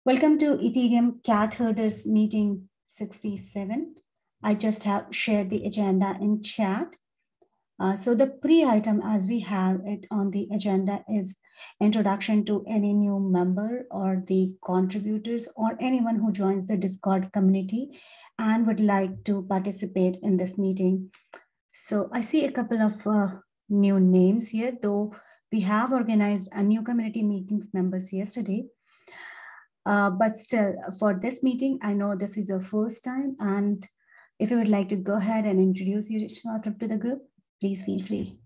Welcome to Ethereum Cat Herders Meeting 67. I just have shared the agenda in chat. So the pre-item as we have it on the agenda is introduction to any new member or the contributors or anyone who joins the Discord community and would like to participate in this meeting. So I see a couple of new names here, though we have organized a new community meetings members yesterday. But still, for this meeting, I know this is your first time. And if you would like to go ahead and introduce yourself to the group, please feel free.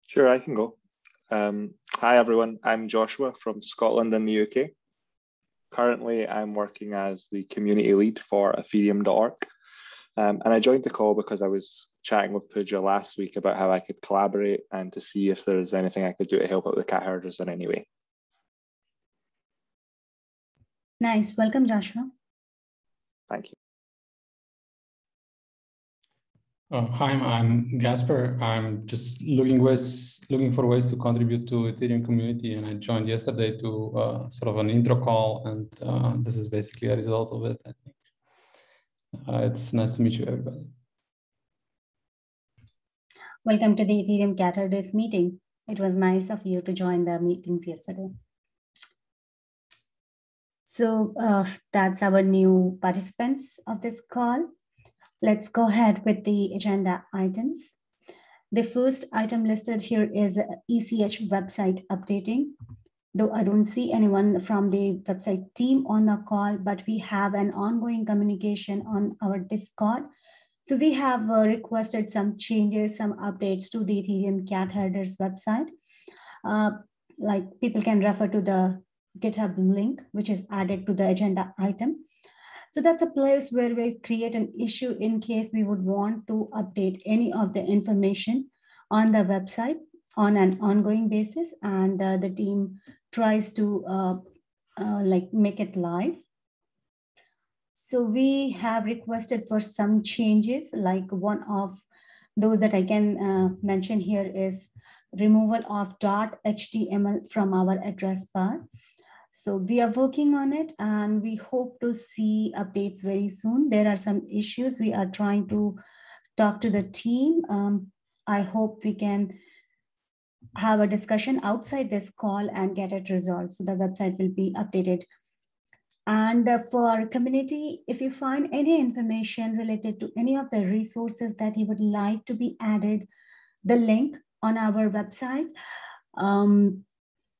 Sure, I can go. Hi, everyone. I'm Joshua from Scotland in the UK. Currently, I'm working as the community lead for Ethereum.org. And I joined the call because I was chatting with Pooja last week about how I could collaborate and to see if there's anything I could do to help out the cat herders in any way. Nice. Welcome, Joshua. Thank you. Hi, I'm Gasper. I'm just looking for ways to contribute to Ethereum community, and I joined yesterday to sort of an intro call, and this is basically a result of it, I think. It's nice to meet you, everybody. Welcome to the Ethereum Cat Herders meeting. It was nice of you to join the meetings yesterday. So that's our new participants of this call. Let's go ahead with the agenda items. The first item listed here is ECH website updating. Though I don't see anyone from the website team on the call, but we have an ongoing communication on our Discord. So we have requested some changes, some updates to the Ethereum Cat Herders website. Like people can refer to the GitHub link, which is added to the agenda item. So that's a place where we create an issue in case we would want to update any of the information on the website on an ongoing basis, and the team tries to make it live. So we have requested for some changes, like one of those that I can mention here is removal of .html from our address bar. So we are working on it and we hope to see updates very soon. There are some issues. We are trying to talk to the team. I hope we can have a discussion outside this call and get it resolved. So the website will be updated. And for our community, if you find any information related to any of the resources that you would like to be added, the link on our website,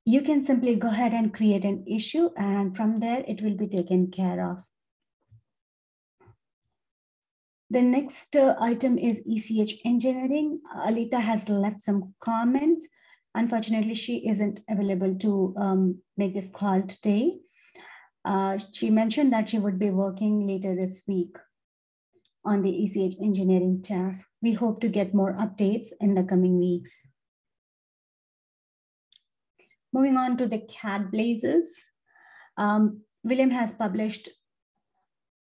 you can simply go ahead and create an issue, and from there it will be taken care of. The next item is ECH engineering. Alita has left some comments. Unfortunately, she isn't available to make this call today. She mentioned that she would be working later this week on the ECH engineering task. We hope to get more updates in the coming weeks. Moving on to the cat blazes. William has published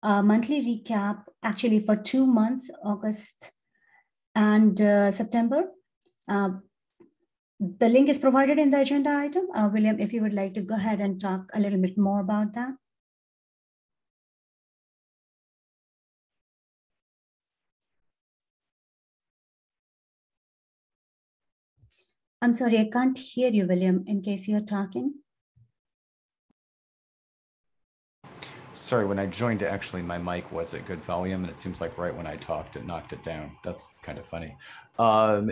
a monthly recap, actually for 2 months, August and September. The link is provided in the agenda item. William, if you would like to go ahead and talk a little bit more about that. I'm sorry, I can't hear you, William, in case you're talking. Sorry, when I joined, actually, my mic was at good volume, and it seems like right when I talked, it knocked it down. That's kind of funny. I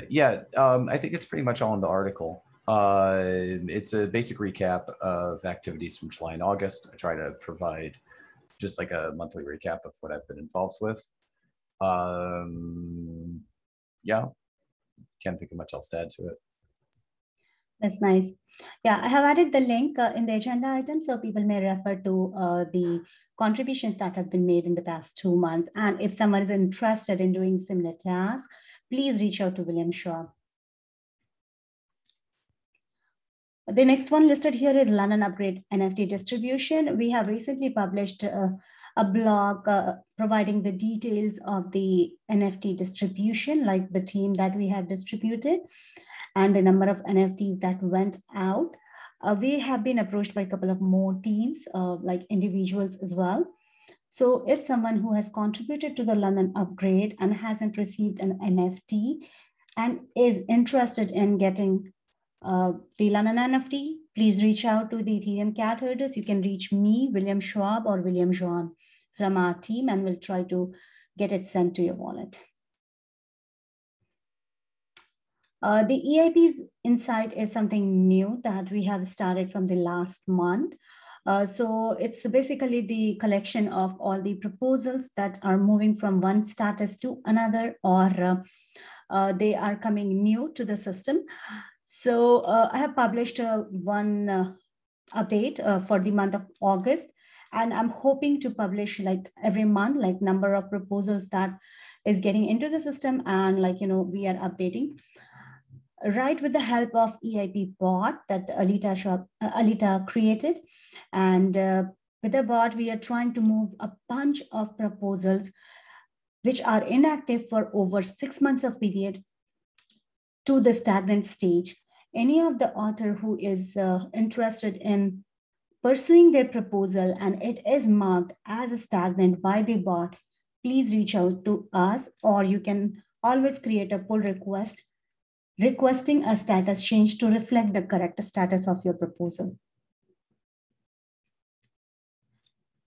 think it's pretty much all in the article. It's a basic recap of activities from July and August. I try to provide just like a monthly recap of what I've been involved with. Yeah, can't think of much else to add to it. That's nice. Yeah, I have added the link in the agenda item so people may refer to the contributions that has been made in the past 2 months. And if someone is interested in doing similar tasks, please reach out to William Shaw. The next one listed here is London Upgrade NFT distribution. We have recently published a blog providing the details of the NFT distribution, like the team that we have distributed. and the number of NFTs that went out, we have been approached by a couple of more teams, like individuals as well. So if someone who has contributed to the London upgrade and hasn't received an NFT and is interested in getting the London NFT, please reach out to the Ethereum cat herders. You can reach me, William Schwab, or William Jean from our team, and we'll try to get it sent to your wallet. The EIP's Insight is something new that we have started from the last month. So it's basically the collection of all the proposals that are moving from one status to another, or they are coming new to the system. So I have published one update for the month of August, and I'm hoping to publish like every month, like number of proposals that is getting into the system, and like, we are updating. Right, with the help of EIP bot that Alita created. And with the bot, we are trying to move a bunch of proposals which are inactive for over 6 months of period to the stagnant stage. Any of the author who is interested in pursuing their proposal and it is marked as a stagnant by the bot, please reach out to us, or you can always create a pull request requesting a status change to reflect the correct status of your proposal.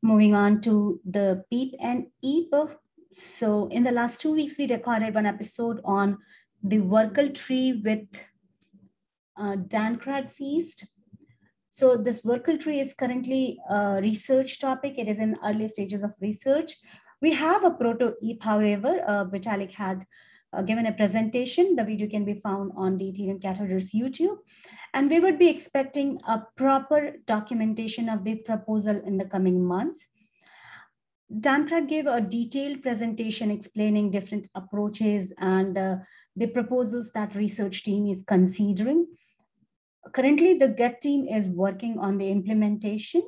Moving on to the PEEP and EEP. So in the last 2 weeks, we recorded one episode on the Workle tree with Dan Crad Feast. So this Workle tree is currently a research topic. It is in early stages of research. We have a proto EEP, however, Vitalik had given a presentation. The video can be found on the Ethereum cat herders YouTube. And we would be expecting a proper documentation of the proposal in the coming months. Dankrat gave a detailed presentation explaining different approaches and the proposals that research team is considering. Currently, the GET team is working on the implementation.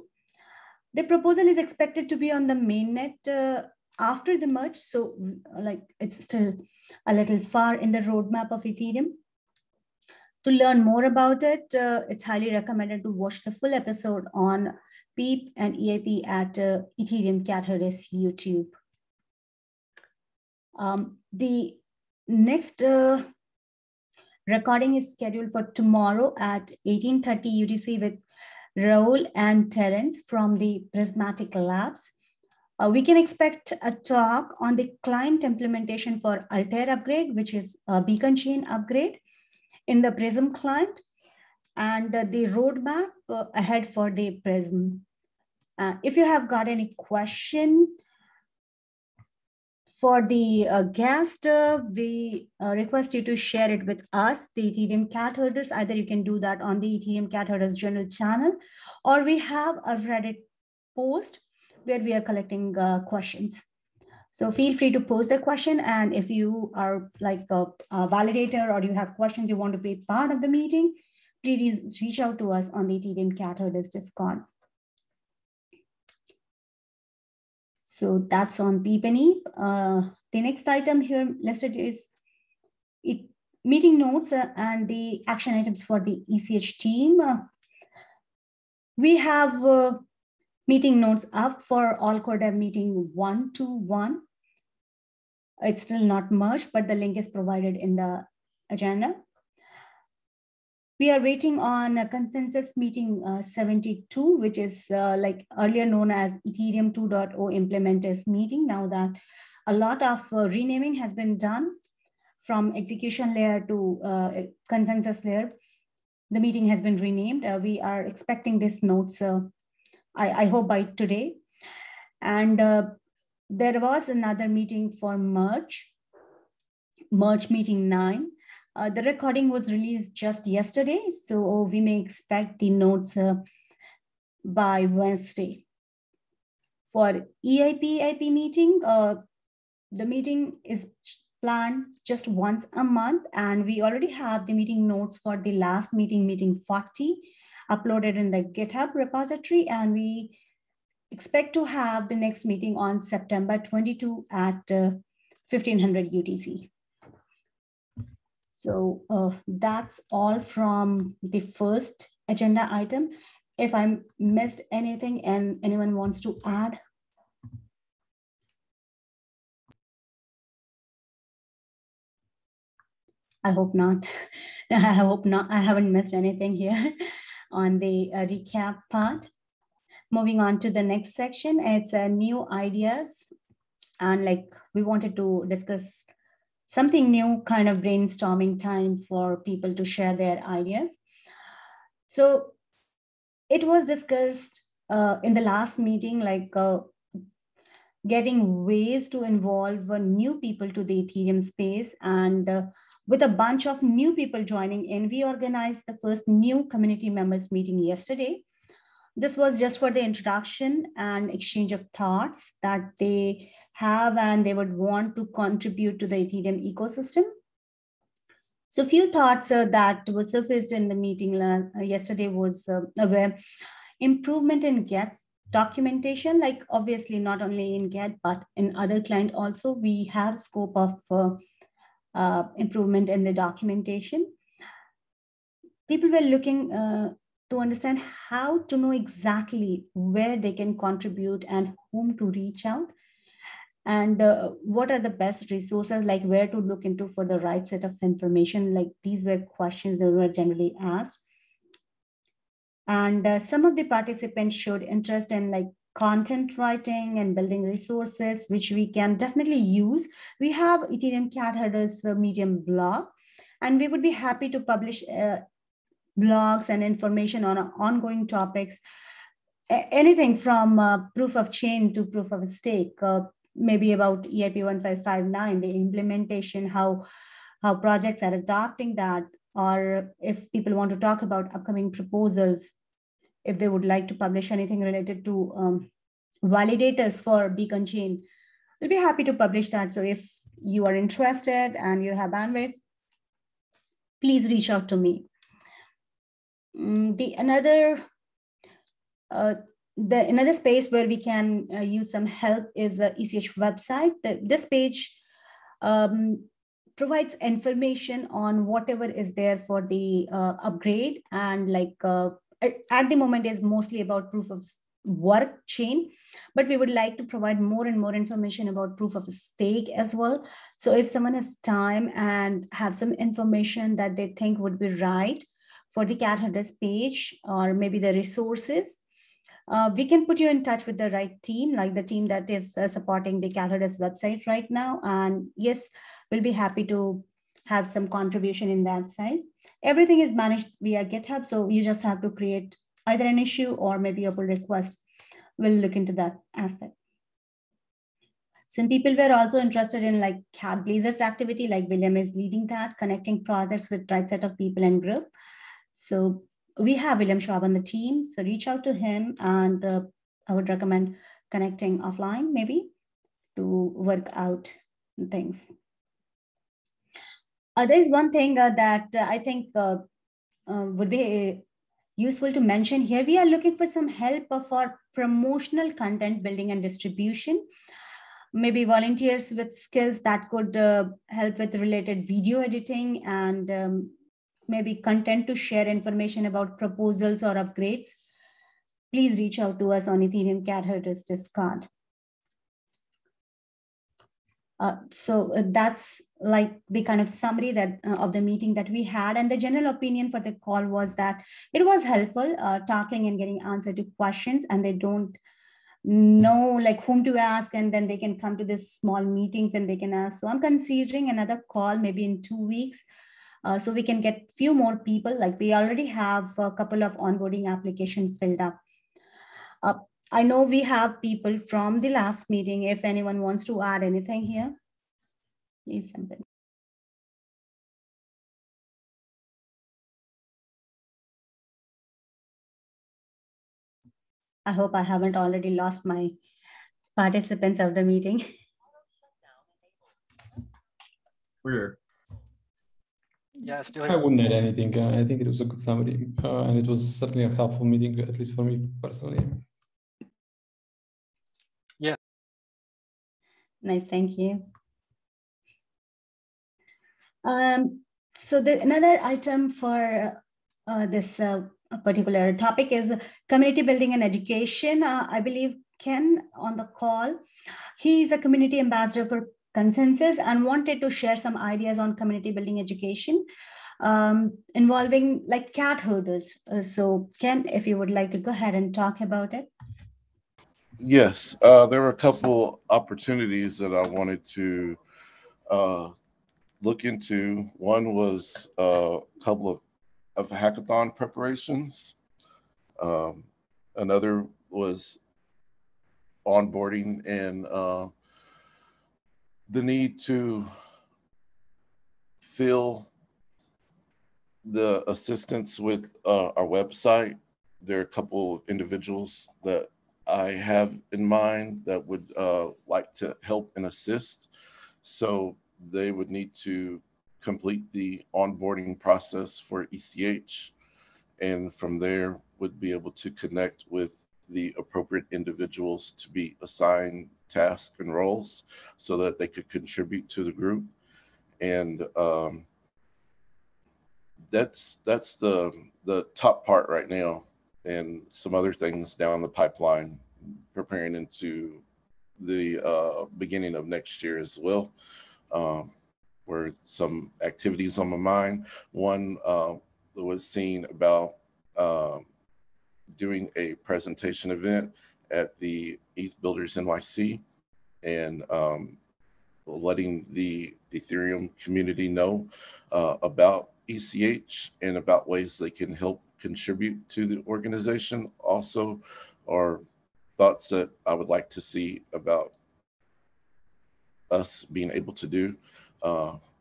The proposal is expected to be on the mainnet after the merge, so like it's still a little far in the roadmap of Ethereum. To learn more about it, it's highly recommended to watch the full episode on PEEP and EIP at Ethereum cat herders YouTube. The next recording is scheduled for tomorrow at 18:30 UTC with Raul and Terence from the Prismatic Labs. We can expect a talk on the client implementation for Altair upgrade, which is a beacon chain upgrade in the Prism client, and the roadmap ahead for the Prism. If you have got any question for the guest, we request you to share it with us, the Ethereum cat herders. Either you can do that on the Ethereum cat herders general channel, or we have a Reddit post where we are collecting questions. So feel free to post the question. And if you are like a validator or you have questions you want to be part of the meeting, please reach out to us on the Ethereum cat herders Discord. So that's on PEEP and EEP. The next item here listed is meeting notes and the action items for the ECH team. We have meeting notes up for all core dev meeting 121. It's still not merged, but the link is provided in the agenda. We are waiting on a consensus meeting 72, which is like earlier known as Ethereum 2.0 implementers meeting. Now that a lot of renaming has been done from execution layer to consensus layer, the meeting has been renamed. We are expecting this notes, I hope by today. And there was another meeting for merge meeting 9. The recording was released just yesterday, so we may expect the notes by Wednesday. For EIP meeting, the meeting is planned just once a month, and we already have the meeting notes for the last meeting 40, uploaded in the GitHub repository, and we expect to have the next meeting on September 22 at 1500 UTC. So that's all from the first agenda item. If I missed anything and anyone wants to add. I hope not. I hope not. I haven't missed anything here on the recap part. Moving on to the next section, it's new ideas. And like we wanted to discuss something new, kind of brainstorming time for people to share their ideas. So it was discussed in the last meeting, like getting ways to involve new people to the Ethereum space. And with a bunch of new people joining in, we organized the first new community members meeting yesterday. This was just for the introduction and exchange of thoughts that they have and they would want to contribute to the Ethereum ecosystem. So a few thoughts that were surfaced in the meeting yesterday was where improvement in Get documentation, like obviously not only in Get, but in other client also, we have scope of improvement in the documentation. People were looking to understand how to know exactly where they can contribute and whom to reach out. And what are the best resources, like where to look into for the right set of information. Like these were questions that were generally asked. And some of the participants showed interest in like content writing and building resources, which we can definitely use. We have Ethereum Cat Herders Medium blog, and we would be happy to publish blogs and information on ongoing topics, anything from proof of chain to proof of stake, maybe about EIP 1559, the implementation, how projects are adopting that, or if people want to talk about upcoming proposals, if they would like to publish anything related to validators for Beacon Chain, we'll be happy to publish that. So if you are interested and you have bandwidth, please reach out to me. Another space where we can use some help is the ECH website. This page provides information on whatever is there for the upgrade, and like at the moment is mostly about proof of work chain, but we would like to provide more and more information about proof of stake as well. So if someone has time and have some information that they think would be right for the Cat Herders page, or maybe the resources, we can put you in touch with the right team, like the team that is supporting the Cat Herders website right now. And yes, we'll be happy to have some contribution in that side. Everything is managed via GitHub, so you just have to create either an issue or maybe a pull request. We'll look into that aspect. Some people were also interested in like Cat Blazers activity, like William is leading that, connecting projects with right set of people and group. So we have William Schwab on the team, so reach out to him, and I would recommend connecting offline maybe to work out things. There is one thing that I think would be useful to mention here. We are looking for some help for promotional content building and distribution. Maybe volunteers with skills that could help with related video editing and maybe content to share information about proposals or upgrades. Please reach out to us on Ethereum Cat Herders Discord. So that's like the kind of summary that of the meeting that we had, and the general opinion for the call was that it was helpful talking and getting answer to questions, and they don't know like whom to ask, and then they can come to these small meetings and they can ask. So I'm considering another call maybe in 2 weeks, so we can get few more people. Like we already have a couple of onboarding applications filled up. I know we have people from the last meeting. If anyone wants to add anything here, please jump in. I hope I haven't already lost my participants of the meeting. Weird. Yeah, still I wouldn't add anything. I think it was a good summary, and it was certainly a helpful meeting, at least for me personally. Yeah. Nice, thank you. So another item for this particular topic is community building and education. I believe Ken on the call, he is a community ambassador for Consensus and wanted to share some ideas on community building education involving like cat herders. So Ken, if you would like to go ahead and talk about it. Yes, there were a couple opportunities that I wanted to look into. One was a couple of hackathon preparations. Another was onboarding and the need to fill the assistance with our website. There are a couple individuals that I have in mind that would like to help and assist. So they would need to complete the onboarding process for ECH, and from there would be able to connect with the appropriate individuals to be assigned tasks and roles so that they could contribute to the group. And that's the top part right now, and some other things down the pipeline preparing into the beginning of next year as well. Were some activities on my mind. One was seeing about doing a presentation event at the ETH Builders NYC and letting the Ethereum community know about ECH and about ways they can help contribute to the organization. Also, are thoughts that I would like to see about us being able to do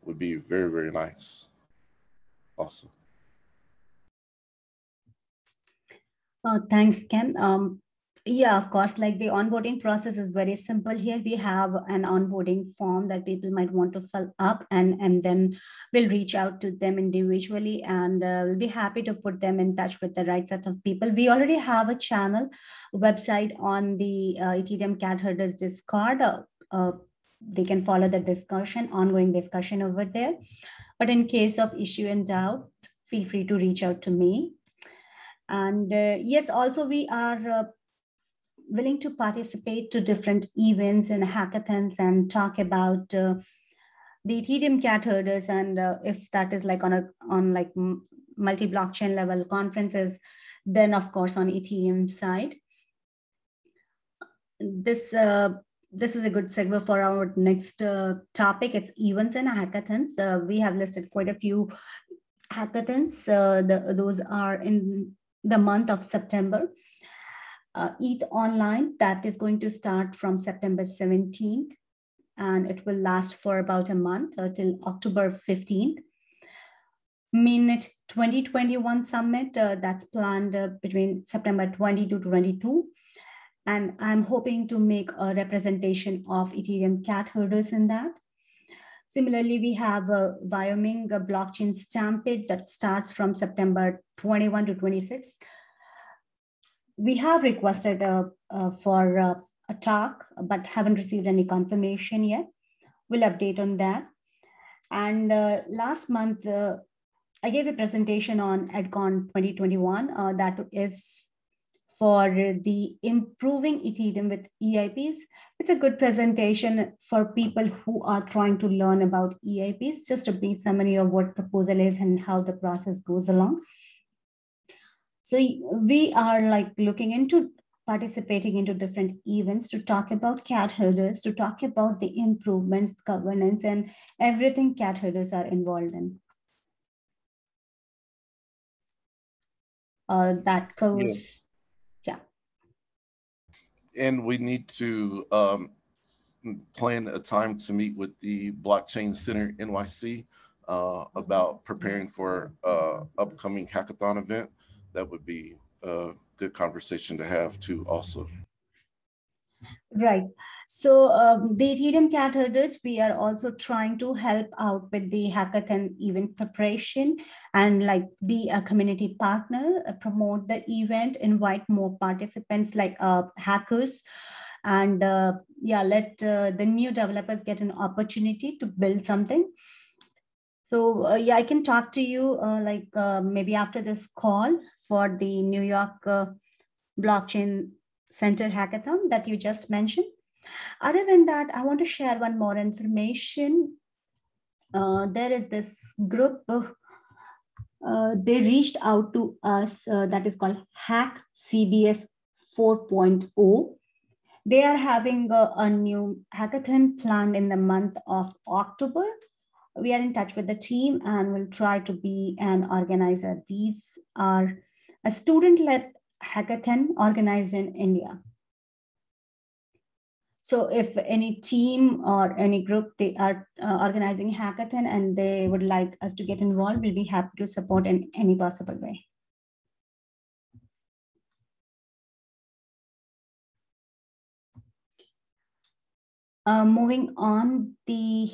would be very, very nice. Also. Thanks, Ken. Yeah, of course, like the onboarding process is very simple here. We have an onboarding form that people might want to fill up, and then we'll reach out to them individually, and we'll be happy to put them in touch with the right set of people. We already have a channel website on the Ethereum Cat Herders Discord. They can follow the discussion, ongoing discussion over there. But in case of issue and doubt, feel free to reach out to me. And yes, also we are willing to participate to different events and hackathons and talk about the Ethereum cat herders, and if that is like on like multi-blockchain level conferences, then of course on Ethereum side. This is a good segue for our next topic. It's events and hackathons. We have listed quite a few hackathons. Those are in the month of September. ETH Online, that is going to start from September 17th, and it will last for about a month till October 15th. Minute 2021 Summit, that's planned between September 20 to 22. And I'm hoping to make a representation of Ethereum cat herders in that. Similarly, we have a Wyoming blockchain stampede that starts from September 21 to 26. We have requested for a talk, but haven't received any confirmation yet. We'll update on that. And last month, I gave a presentation on EdCon 2021 that is for the improving Ethereum with EIPs. It's a good presentation for people who are trying to learn about EIPs, just a brief summary of what proposal is and how the process goes along. So we are like looking into participating into different events to talk about cat herders, to talk about the improvements, governance, and everything cat herders are involved in. That goes, yeah. And we need to plan a time to meet with the Blockchain Center NYC about preparing for upcoming hackathon event. That would be a good conversation to have too also. Right. So the Ethereum cat herders, we are also trying to help out with the hackathon event preparation and like be a community partner, promote the event, invite more participants like hackers, and yeah, let the new developers get an opportunity to build something. So yeah, I can talk to you maybe after this call for the New York Blockchain Center Hackathon that you just mentioned. Other than that, I want to share one more information. There is this group, they reached out to us that is called Hack CBS 4.0. They are having a new hackathon planned in the month of October. We are in touch with the team and will try to be an organizer. These are a student-led hackathon organized in India. So if any team or any group, they are organizing hackathon and they would like us to get involved, we'll be happy to support in any possible way. Moving on, the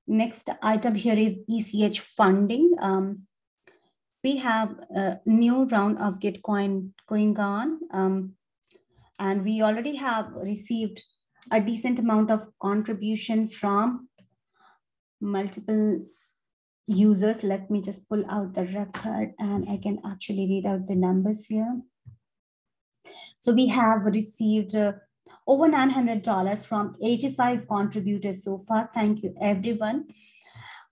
next item here is Ech Funding. We have a new round of Gitcoin going on. And we already have received a decent amount of contribution from multiple users. Let me just pull out the record and I can actually read out the numbers here. So we have received over $900 from 85 contributors so far. Thank you everyone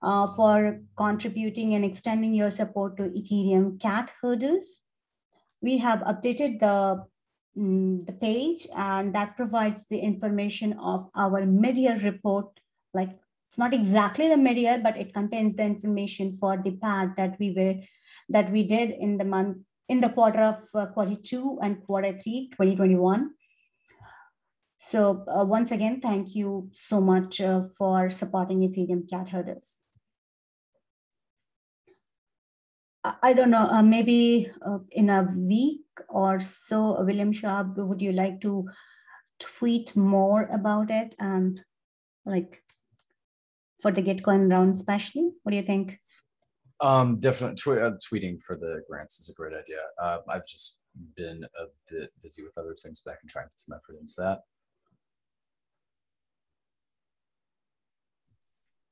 for contributing and extending your support to Ethereum cat herders. We have updated the page, and that provides the information of our mid-year report. Like, it's not exactly the mid-year, but it contains the information for the pad that we did in the quarter of quarter 2 and quarter 3 2021. So once again, thank you so much for supporting Ethereum cat herders. I don't know, maybe in a week or so, William Schaub, would you like to tweet more about it and like for the Gitcoin round especially? What do you think? Definitely tweeting for the grants is a great idea. I've just been a bit busy with other things, but I can try and put some effort into that.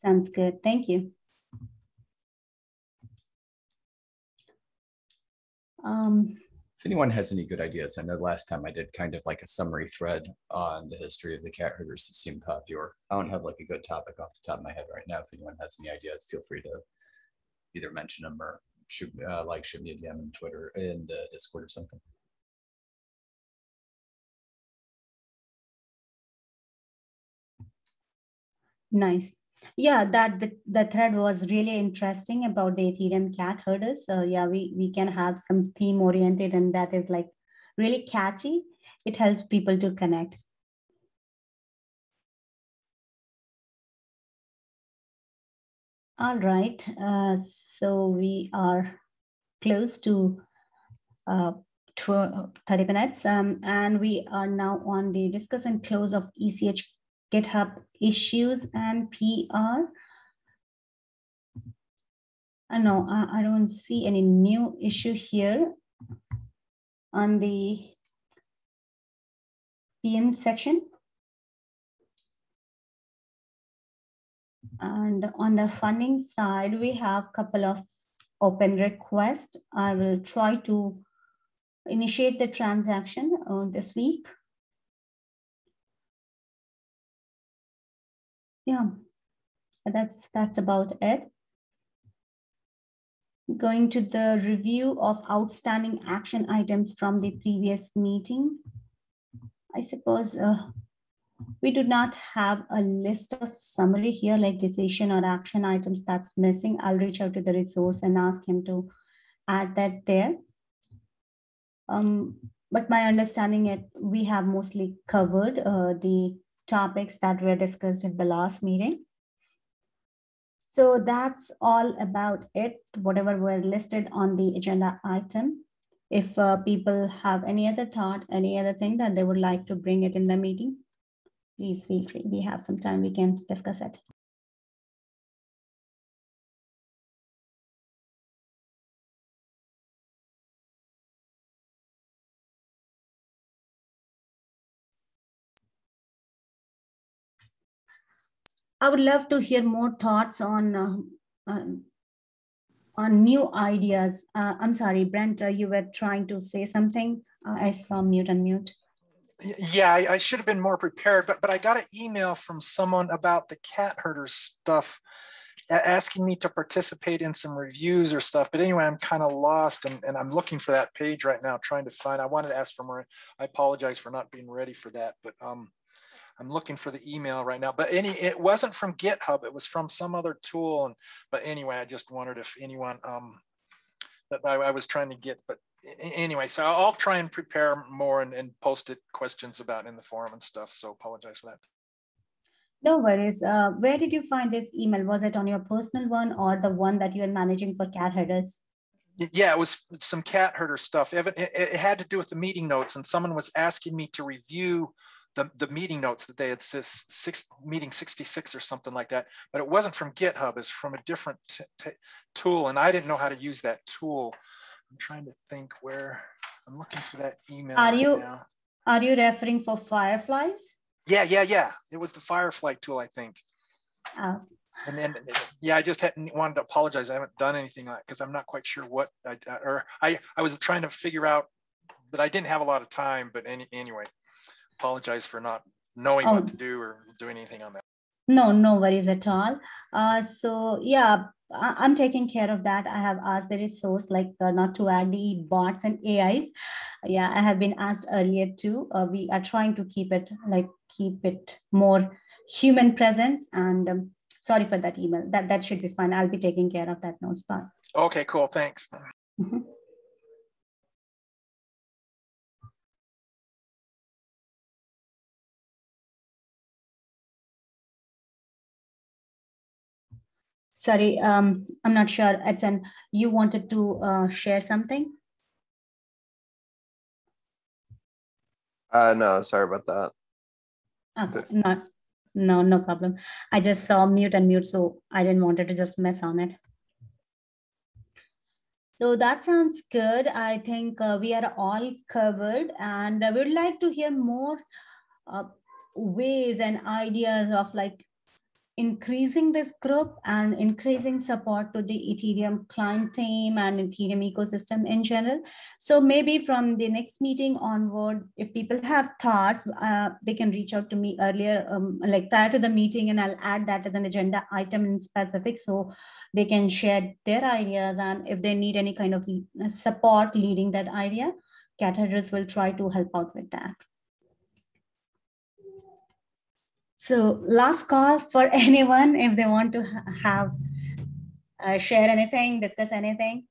Sounds good. Thank you. If anyone has any good ideas, I know last time I did kind of like a summary thread on the history of the cat herders that seemed popular. I don't have like a good topic off the top of my head right now. If anyone has any ideas, feel free to either mention them or shoot me a DM on Twitter, in the Discord or something. Nice. Yeah, the thread was really interesting about the Ethereum cat herders. Yeah, we can have some theme oriented, and that is like really catchy. It helps people to connect. All right, so we are close to 30 minutes, and we are now on the discuss and close of ECH GitHub issues and PR. No, I don't see any new issue here on the PM section. And on the funding side, we have a couple of open requests. I will try to initiate the transaction this week. Yeah, that's about it. Going to the review of outstanding action items from the previous meeting. I suppose we do not have a list of summary here, like decision or action items that's missing. I'll reach out to the resource and ask him to add that there. But my understanding we have mostly covered the topics that were discussed in the last meeting. So that's all about it, whatever were listed on the agenda item. If people have any other thought, any other thing that they would like to bring it in the meeting, please feel free. We have some time, we can discuss it. I would love to hear more thoughts on on new ideas. I'm sorry, Brent, you were trying to say something. I saw mute and mute. Yeah, I should have been more prepared, but I got an email from someone about the cat herder stuff, asking me to participate in some reviews or stuff. But anyway, I'm kind of lost, and I'm looking for that page right now, trying to find. I wanted to ask for more. I apologize for not being ready for that, but I'm looking for the email right now. But it wasn't from GitHub. It was from some other tool. But anyway, I just wondered if anyone that I was trying to get. But anyway, so I'll try and prepare more and post it questions about in the forum and stuff. So apologize for that. No worries. Where did you find this email? Was it on your personal one or the one that you are managing for cat herders? Yeah, it was some cat herder stuff. It had to do with the meeting notes, and someone was asking me to review the meeting notes that they had meeting 66 or something like that. But it wasn't from GitHub. It's from a different tool, and I didn't know how to use that tool. I'm trying to think where. I'm looking for that email now. Are you referring for Fireflies? Yeah. It was the Firefly tool, I think. Oh. And then, yeah, I just wanted to apologize. I haven't done anything on it because I'm not quite sure what I was trying to figure out, but I didn't have a lot of time. But anyway, apologize for not knowing what to do or doing anything on that. No worries at all. So yeah, I'm taking care of that. I have asked the resource not to add the bots and AIs. Yeah, I have been asked earlier too. We are trying to keep it more human presence. And sorry for that email. That should be fine. I'll be taking care of that notes part. Okay, cool. Thanks. Mm-hmm. Sorry, I'm not sure. Edson, you wanted to share something? No, sorry about that. Okay, no problem. I just saw mute and mute, so I didn't want to just mess on it. So that sounds good. I think we are all covered, and I would like to hear more ways and ideas of increasing this group and increasing support to the Ethereum client team and Ethereum ecosystem in general. So maybe from the next meeting onward, if people have thoughts, they can reach out to me earlier, prior to the meeting, and I'll add that as an agenda item in specific so they can share their ideas. And if they need any kind of support leading that idea, cat herders will try to help out with that. So last call for anyone if they want to have share anything, discuss anything.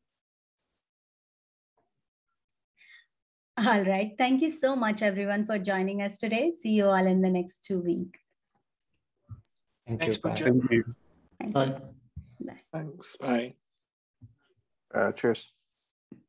All right. Thank you so much, everyone, for joining us today. See you all in the next 2 weeks. Thanks, Pooja. Thank you. Bye. Bye. Thanks. Bye. Cheers.